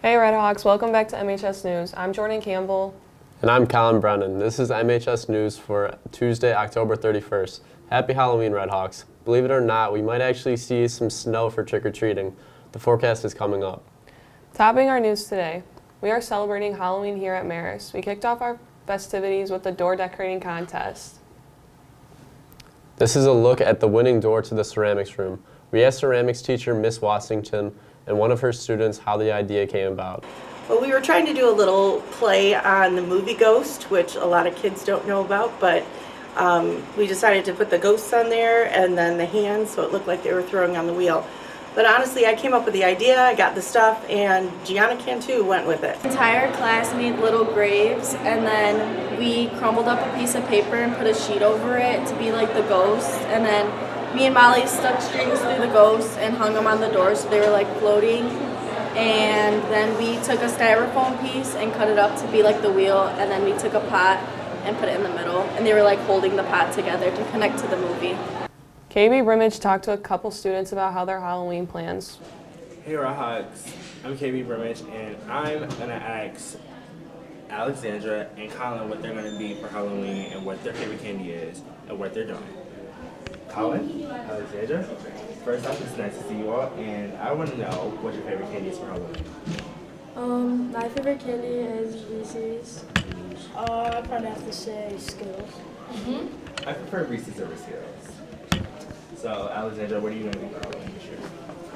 Hey Redhawks, welcome back to MHS News. I'm Jordan Campbell. And I'm Colin Brennan. This is MHS News for Tuesday, October 31st. Happy Halloween, Redhawks. Believe it or not, we might actually see some snow for trick-or-treating. The forecast is coming up. Topping our news today, we are celebrating Halloween here at Marist. We kicked off our festivities with the door decorating contest. This is a look at the winning door to the ceramics room. We asked ceramics teacher Miss Washington and one of her students how the idea came about. Well, we were trying to do a little play on the movie Ghost, which a lot of kids don't know about, but we decided to put the ghosts on there and then the hands so it looked like they were throwing on the wheel. But honestly, I came up with the idea, I got the stuff, and Gianna Cantu went with it. The entire class made little graves, and then we crumbled up a piece of paper and put a sheet over it to be like the ghosts, and then me and Molly stuck strings through the ghosts and hung them on the door so they were like floating. And then we took a styrofoam piece and cut it up to be like the wheel, and then we took a pot and put it in the middle, and they were like holding the pot together to connect to the movie. KB Brimage talked to a couple students about how their Halloween plans. Hey Redhawks, I'm KB Brimage, and I'm gonna ask Alexandra and Colin what they're gonna be for Halloween and what their favorite candy is and what they're doing. Colin, Alexandra, first off, it's nice to see you all, and I want to know what your favorite candy is for Halloween. My favorite candy is Reese's. I'd probably have to say Skittles. I prefer Reese's over Skittles. So, Alexandra, what are you going to be for Halloween this year?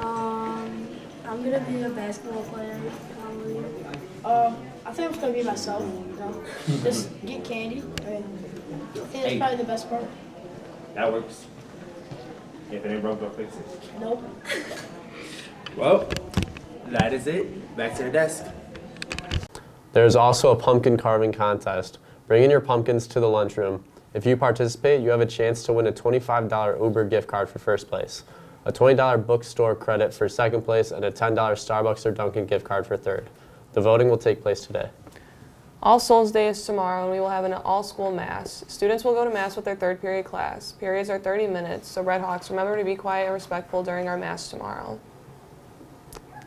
I'm gonna be a basketball player probably. I think I'm just gonna be myself. Just get candy. I think that's probably the best part. That works. If it ain't broke, don't fix it. Nope. Well, that is it. Back to the desk. There's also a pumpkin carving contest. Bring in your pumpkins to the lunchroom. If you participate, you have a chance to win a $25 Uber gift card for first place, a $20 bookstore credit for second place, and a $10 Starbucks or Dunkin' gift card for third. The voting will take place today. All Souls Day is tomorrow, and we will have an all-school Mass. Students will go to Mass with their third period class. Periods are 30 minutes, so Redhawks, remember to be quiet and respectful during our Mass tomorrow.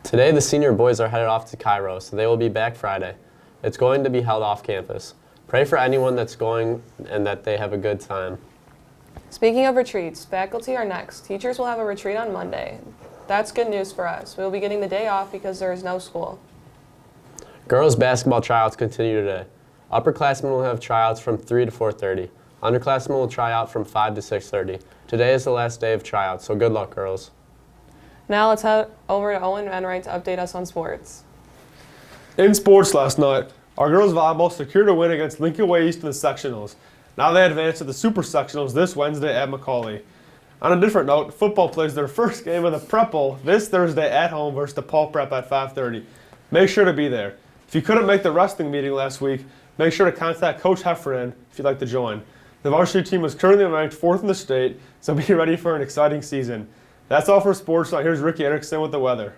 Today, the senior boys are headed off to Cairo, so they will be back Friday. It's going to be held off campus. Pray for anyone that's going and that they have a good time. Speaking of retreats, faculty are next. Teachers will have a retreat on Monday. That's good news for us. We will be getting the day off because there is no school. Girls basketball tryouts continue today. Upperclassmen will have tryouts from 3 to 4:30. Underclassmen will try out from 5 to 6:30. Today is the last day of tryouts, so good luck, girls. Now let's head over to Owen Enright to update us on sports. In sports last night, our girls volleyball secured a win against Lincoln Way East in the sectionals. Now they advance to the super sectionals this Wednesday at Macaulay. On a different note, football plays their first game of the Prep Bowl this Thursday at home versus the Paul Prep at 5:30. Make sure to be there. If you couldn't make the wrestling meeting last week, make sure to contact Coach Heffernan if you'd like to join. The varsity team is currently ranked 4th in the state, so be ready for an exciting season. That's all for sports. Now here's Ricky Ericksen with the weather.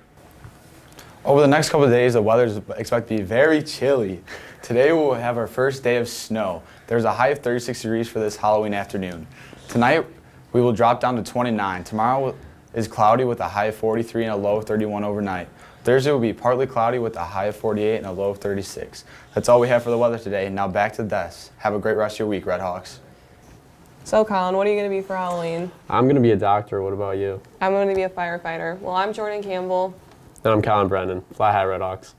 Over the next couple of days, the weather is expected to be very chilly. Today we'll have our first day of snow. There's a high of 36 degrees for this Halloween afternoon. Tonight we will drop down to 29. Tomorrow is cloudy with a high of 43 and a low of 31 overnight. Thursday will be partly cloudy with a high of 48 and a low of 36. That's all we have for the weather today. Now back to the desk. Have a great rest of your week, Redhawks. So Colin, what are you going to be for Halloween? I'm going to be a doctor. What about you? I'm going to be a firefighter. Well, I'm Jordan Campbell. And I'm Colin Brennan. Fly high, Redhawks.